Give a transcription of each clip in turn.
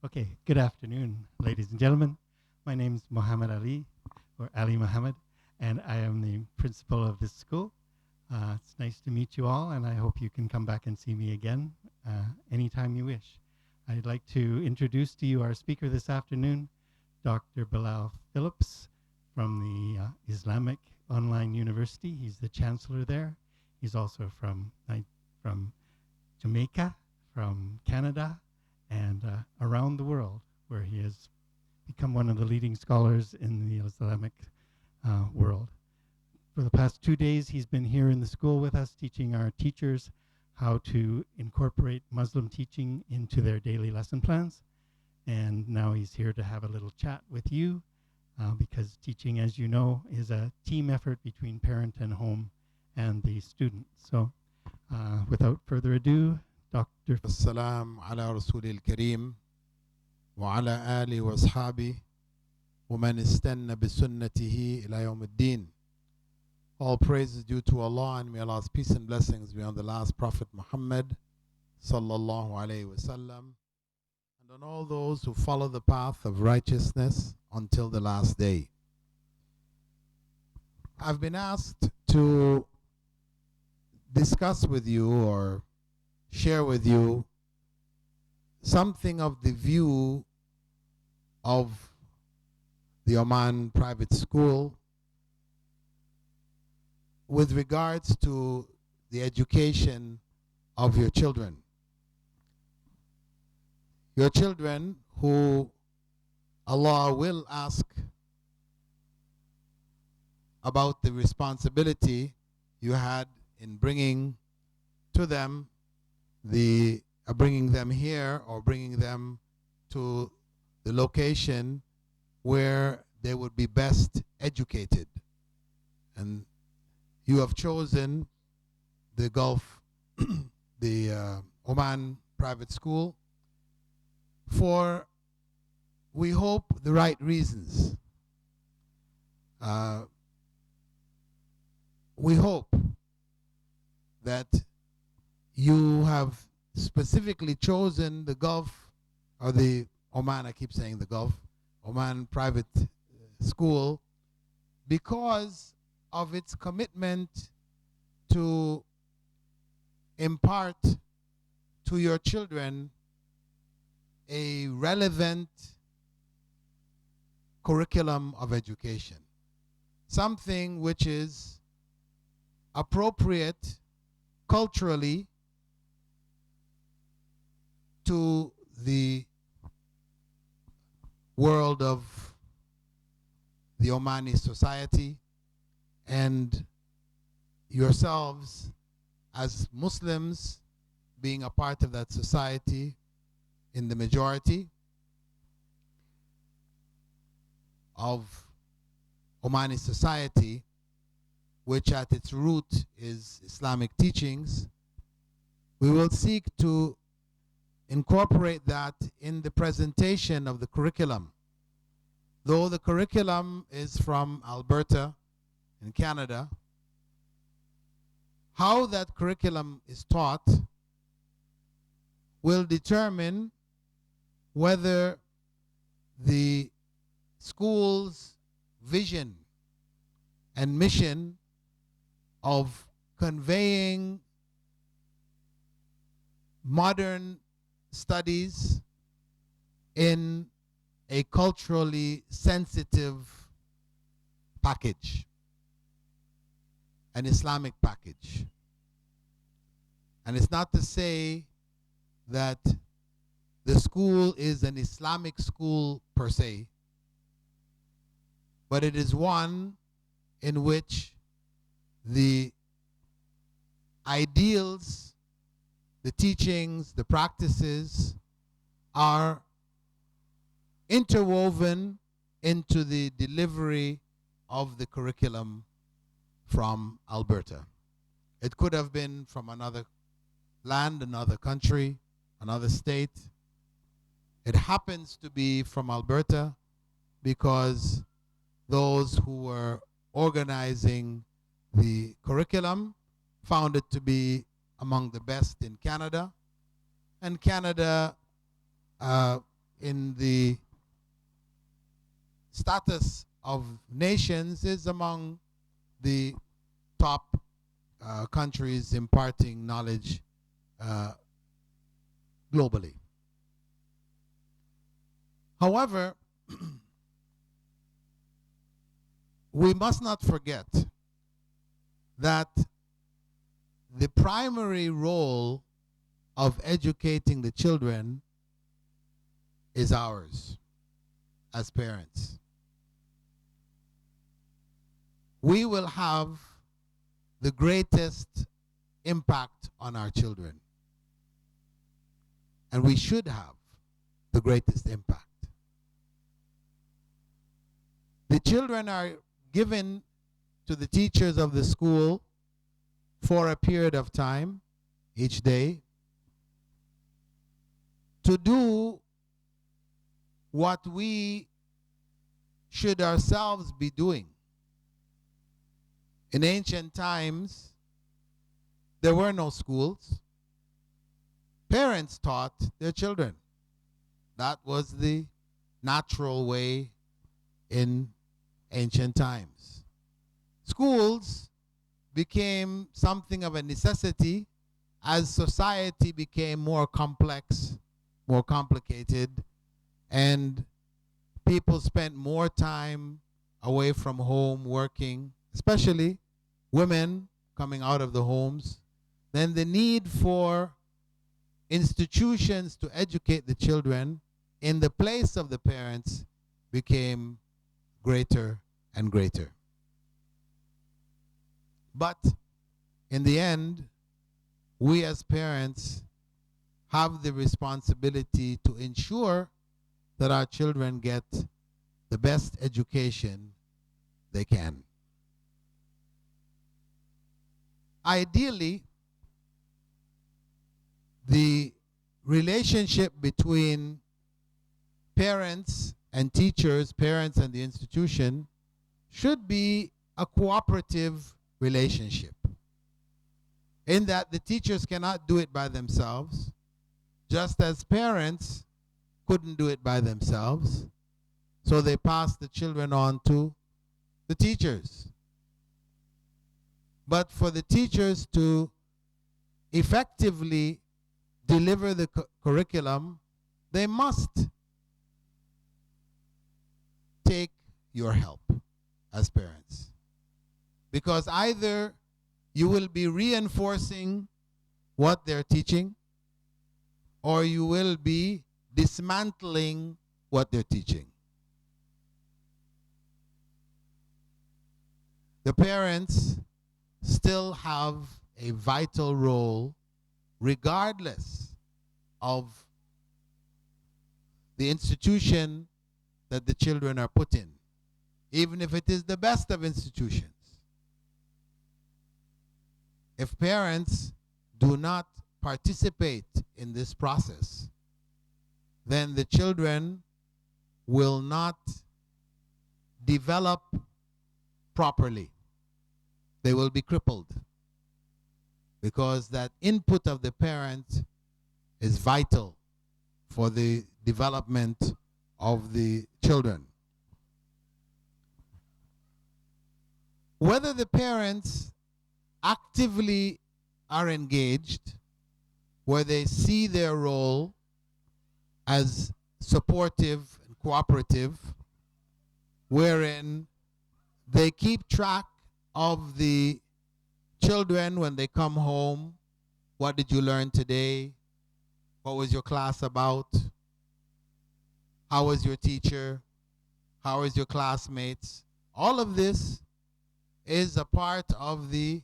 Okay, good afternoon, ladies and gentlemen. My name is Muhammad Ali, or Ali Muhammad, and I am the principal of this school. It's nice to meet you all, and I hope you can come back and see me again anytime you wish. I'd like to introduce to you our speaker this afternoon, Dr. Bilal Philips from the Islamic Online University. He's the chancellor there. He's also from Jamaica, from Canada, and around the world, where he has become one of the leading scholars in the Islamic world. For the past 2 days, he's been here in the school with us, teaching our teachers how to incorporate Muslim teaching into their daily lesson plans. And now he's here to have a little chat with you, because teaching, as you know, is a team effort between parent and home and the student. So without further ado, Dr. السلام على رسول الكريم وعلى آله وأصحابه ومن استنى بسنته إلى يوم الدين. All praise is due to Allah, and may Allah's peace and blessings be on the last Prophet Muhammad sallallahu alaihi wasallam, and on all those who follow the path of righteousness until the last day. I've been asked to discuss with you or share with you something of the view of the Oman private school with regards to the education of your children. Your children who Allah will ask about the responsibility you had in bringing to them bringing them here, or bringing them to the location where they would be best educated. And you have chosen the Gulf, the Oman private school for, we hope, the right reasons. We hope that you have specifically chosen the Gulf, or the Oman, I keep saying the Gulf, Oman private school, because of its commitment to impart to your children a relevant curriculum of education, something which is appropriate culturally to the world of the Omani society, and yourselves as Muslims being a part of that society in the majority of Omani society, which at its root is Islamic teachings. We will seek to incorporate that in the presentation of the curriculum. Though the curriculum is from Alberta in Canada, how that curriculum is taught will determine whether the school's vision and mission of conveying modern studies in a culturally sensitive package, an Islamic package. And it's not to say that the school is an Islamic school per se, but it is one in which the ideals, the teachings, the practices are interwoven into the delivery of the curriculum from Alberta. It could have been from another land, another country, another state. It happens to be from Alberta because those who were organizing the curriculum found it to be among the best in Canada. And Canada, in the status of nations is among the top countries imparting knowledge globally. However, we must not forget that the primary role of educating the children is ours as parents. We will have the greatest impact on our children, and we should have the greatest impact. The children are given to the teachers of the school for a period of time each day to do what we should ourselves be doing. In ancient times, there were no schools. Parents taught their children. That was the natural way in ancient times. Schools became something of a necessity as society became more complex, more complicated, and people spent more time away from home working, especially women coming out of the homes. Then the need for institutions to educate the children in the place of the parents became greater and greater. But in the end, we as parents have the responsibility to ensure that our children get the best education they can. Ideally, the relationship between parents and teachers, parents and the institution, should be a cooperative relationship, in that the teachers cannot do it by themselves, just as parents couldn't do it by themselves, so they pass the children on to the teachers. But for the teachers to effectively deliver the curriculum, they must take your help as parents. Because either you will be reinforcing what they're teaching, or you will be dismantling what they're teaching. The parents still have a vital role regardless of the institution that the children are put in, even if it is the best of institutions. If parents do not participate in this process, then the children will not develop properly. They will be crippled, because that input of the parent is vital for the development of the children. Whether the parents actively are engaged, where they see their role as supportive and cooperative, wherein they keep track of the children when they come home. What did you learn today? What was your class about? How was your teacher? How was your classmates? All of this is a part of the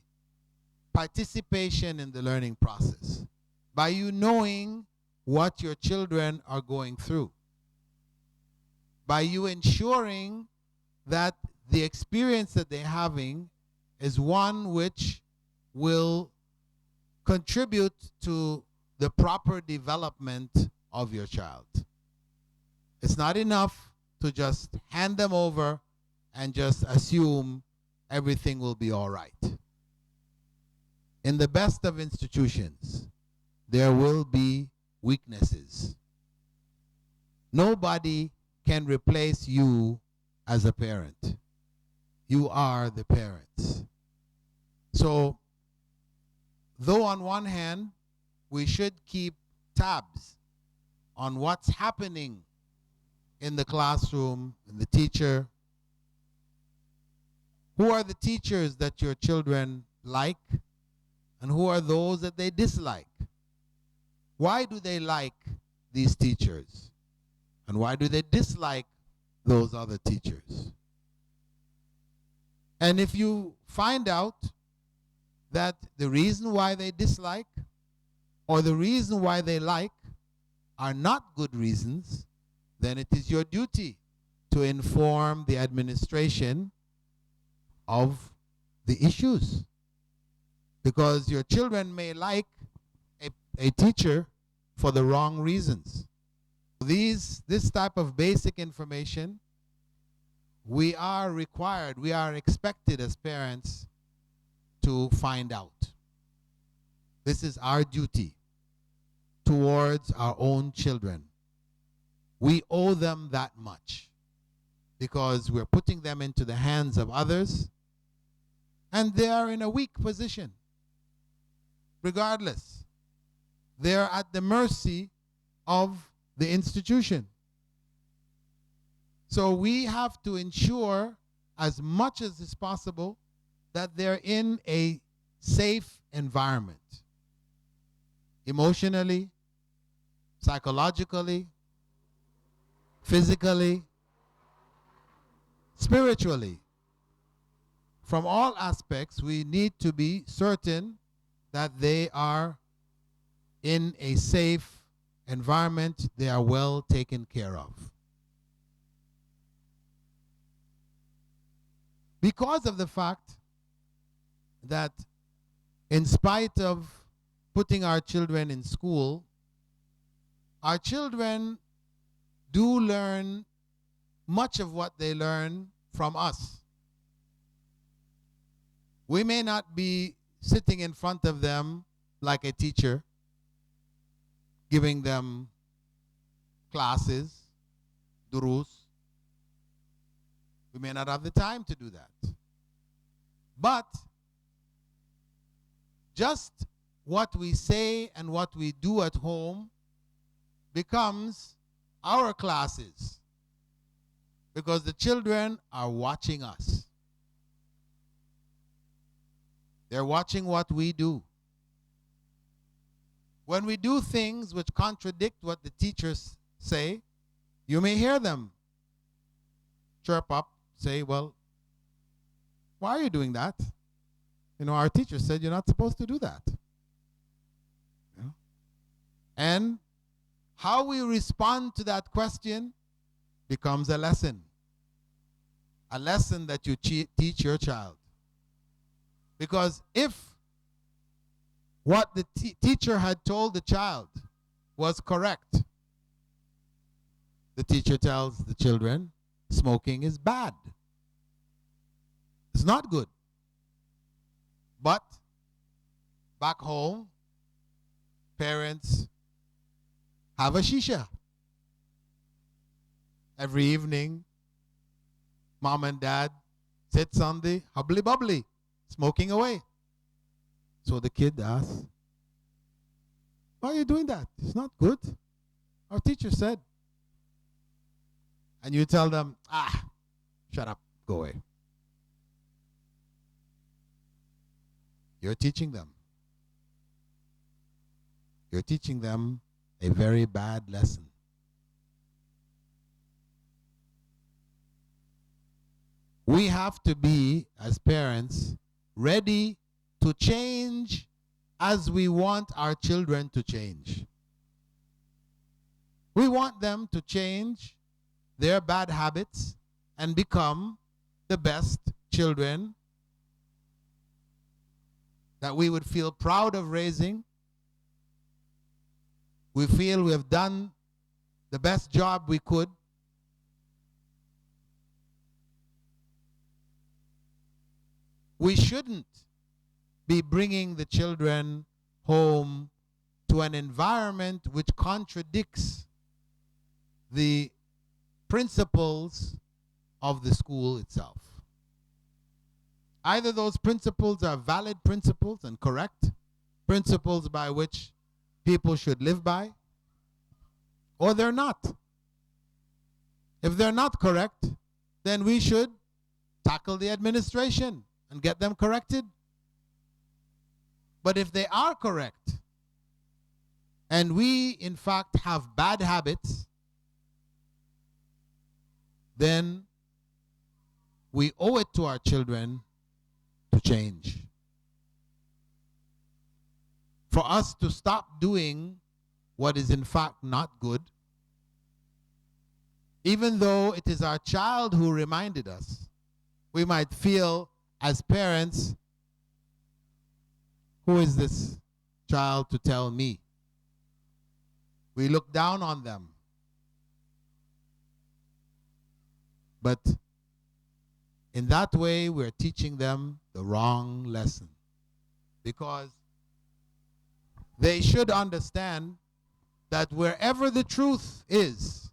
participation in the learning process. By you knowing what your children are going through. By you ensuring that the experience that they're having is one which will contribute to the proper development of your child. It's not enough to just hand them over and just assume everything will be all right. In the best of institutions, there will be weaknesses. Nobody can replace you as a parent. You are the parents. So, though on one hand, we should keep tabs on what's happening in the classroom, and the teacher. Who are the teachers that your children like, and who are those that they dislike? Why do they like these teachers? And why do they dislike those other teachers? And if you find out that the reason why they dislike or the reason why they like are not good reasons, then it is your duty to inform the administration of the issues. Because your children may like a teacher for the wrong reasons. This type of basic information, we are required, we are expected as parents to find out. This is our duty towards our own children. We owe them that much because we're putting them into the hands of others, and they are in a weak position. Regardless, they are at the mercy of the institution. So we have to ensure as much as is possible that they're in a safe environment, emotionally, psychologically, physically, spiritually. From all aspects, we need to be certain that they are in a safe environment, they are well taken care of. Because of the fact that in spite of putting our children in school, our children do learn much of what they learn from us. We may not be sitting in front of them like a teacher, giving them classes, durus. We may not have the time to do that. But just what we say and what we do at home becomes our classes, because the children are watching us. They're watching what we do. When we do things which contradict what the teachers say, you may hear them chirp up, say, well, why are you doing that? You know, our teacher said you're not supposed to do that. Yeah. And how we respond to that question becomes a lesson that you teach your child. Because if what the teacher had told the child was correct, the teacher tells the children, smoking is bad. It's not good. But back home, parents have a shisha. Every evening, mom and dad sits on the hubbly bubbly, smoking away. So the kid asks, why are you doing that? It's not good. Our teacher said. And you tell them, shut up, go away. You're teaching them. You're teaching them a very bad lesson. We have to be, as parents, ready to change as we want our children to change. We want them to change their bad habits and become the best children that we would feel proud of raising. We feel we have done the best job we could. We shouldn't be bringing the children home to an environment which contradicts the principles of the school itself. Either those principles are valid principles and correct principles by which people should live by, or they're not. If they're not correct, then we should tackle the administration and get them corrected. But if they are correct, and we in fact have bad habits, then we owe it to our children to change. For us to stop doing what is in fact not good, even though it is our child who reminded us, we might feel as parents, who is this child to tell me? We look down on them. But in that way, we're teaching them the wrong lesson. Because they should understand that wherever the truth is,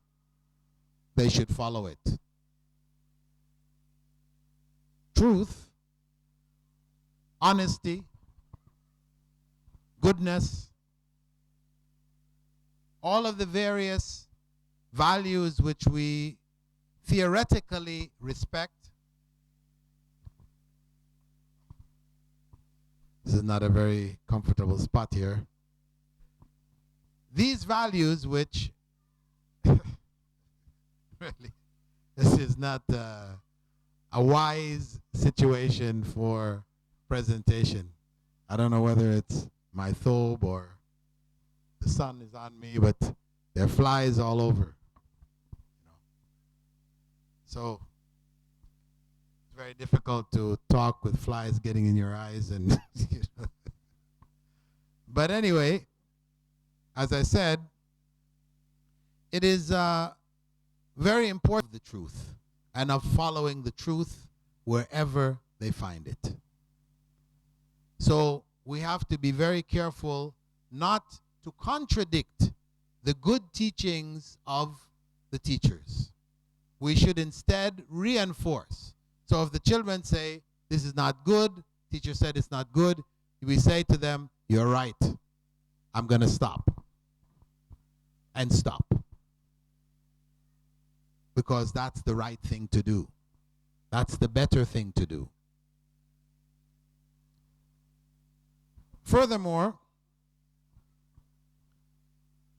they should follow it. Truth, honesty, goodness, all of the various values which we theoretically respect. This is not a very comfortable spot here. These values which, really, this is not a wise situation for presentation. I don't know whether it's my thobe or the sun is on me, but there are flies all over. So it's very difficult to talk with flies getting in your eyes and But anyway, as I said, it is very important the truth and of following the truth wherever they find it. So we have to be very careful not to contradict the good teachings of the teachers. We should instead reinforce. So if the children say, this is not good, teacher said it's not good, we say to them, you're right, I'm going to stop. And stop. Because that's the right thing to do. That's the better thing to do. Furthermore,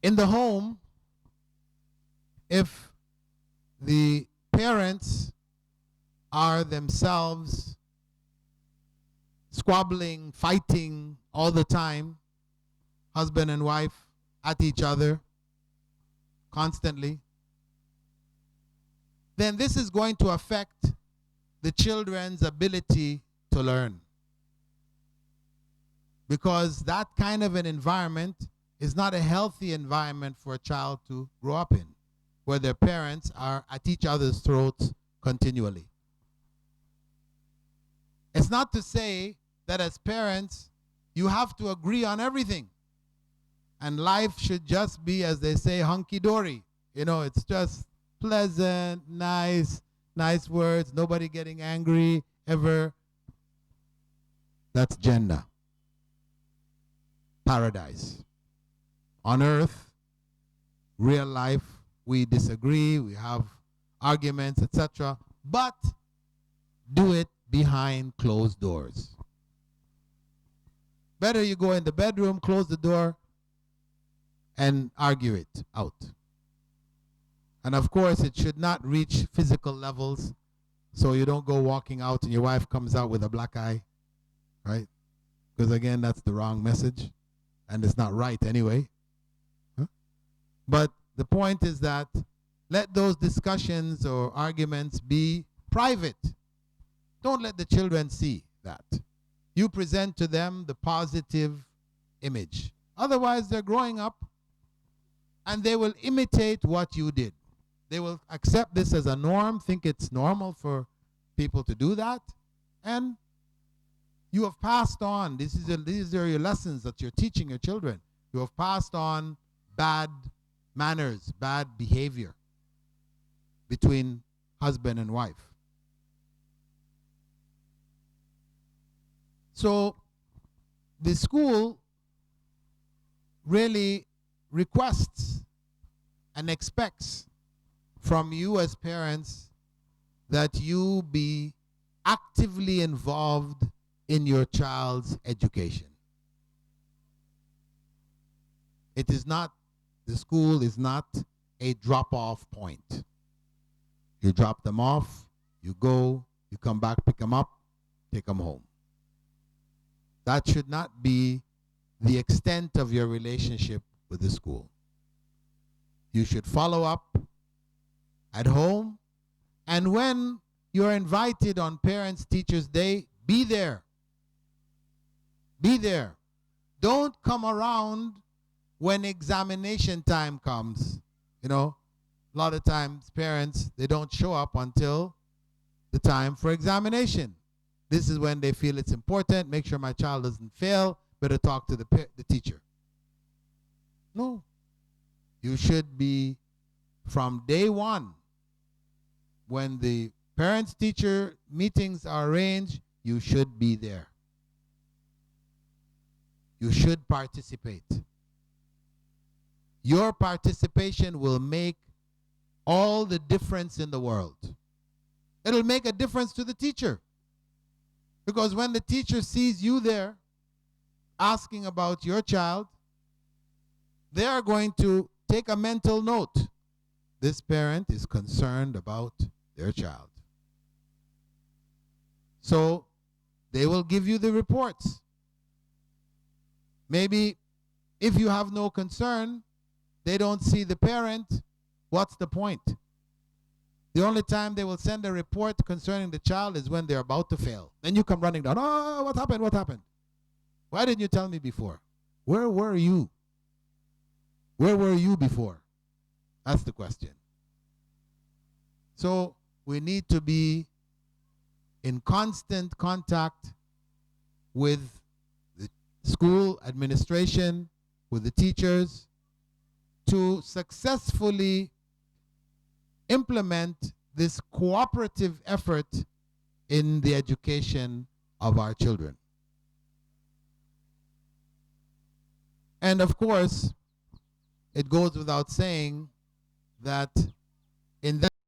in the home, if the parents are themselves squabbling, fighting all the time, husband and wife at each other constantly, then this is going to affect the children's ability to learn. Because that kind of an environment is not a healthy environment for a child to grow up in, where their parents are at each other's throats continually. It's not to say that as parents, you have to agree on everything. And life should just be, as they say, hunky-dory. You know, it's just pleasant, nice words, nobody getting angry ever. That's Jannah. Paradise. On earth, real life, we disagree, we have arguments, etc. But do it behind closed doors. Better you go in the bedroom, close the door, and argue it out. And of course, it should not reach physical levels, so you don't go walking out and your wife comes out with a black eye, right? Because again, that's the wrong message, and it's not right anyway. But the point is that let those discussions or arguments be private. Don't let the children see that. You present to them the positive image. Otherwise, they're growing up and they will imitate what you did. They will accept this as a norm, think it's normal for people to do that, and you have passed on. These are your lessons that you're teaching your children. You have passed on bad manners, bad behavior. between husband and wife. So the school really requests and expects from you as parents that you be actively involved in your child's education. It is not, the school is not a drop-off point. You drop them off, you go, you come back, pick them up, take them home. That should not be the extent of your relationship with the school. You should follow up at home, and when you're invited on Parents Teachers Day, be there. Be there. Don't come around when examination time comes. You know, a lot of times parents, they don't show up until the time for examination. This is when they feel it's important. Make sure my child doesn't fail. Better talk to the teacher. No. You should be from day one. When the parents-teacher meetings are arranged, you should be there. You should participate. Your participation will make all the difference in the world. It'll make a difference to the teacher. Because when the teacher sees you there asking about your child, they are going to take a mental note. This parent is concerned about their child. So they will give you the reports. Maybe if you have no concern, they don't see the parent, what's the point? The only time they will send a report concerning the child is when they're about to fail. Then you come running down, oh, what happened, what happened? Why didn't you tell me before? Where were you? Where were you before? That's the question. So we need to be in constant contact with the school administration, with the teachers, to successfully implement this cooperative effort in the education of our children. And of course, it goes without saying that in that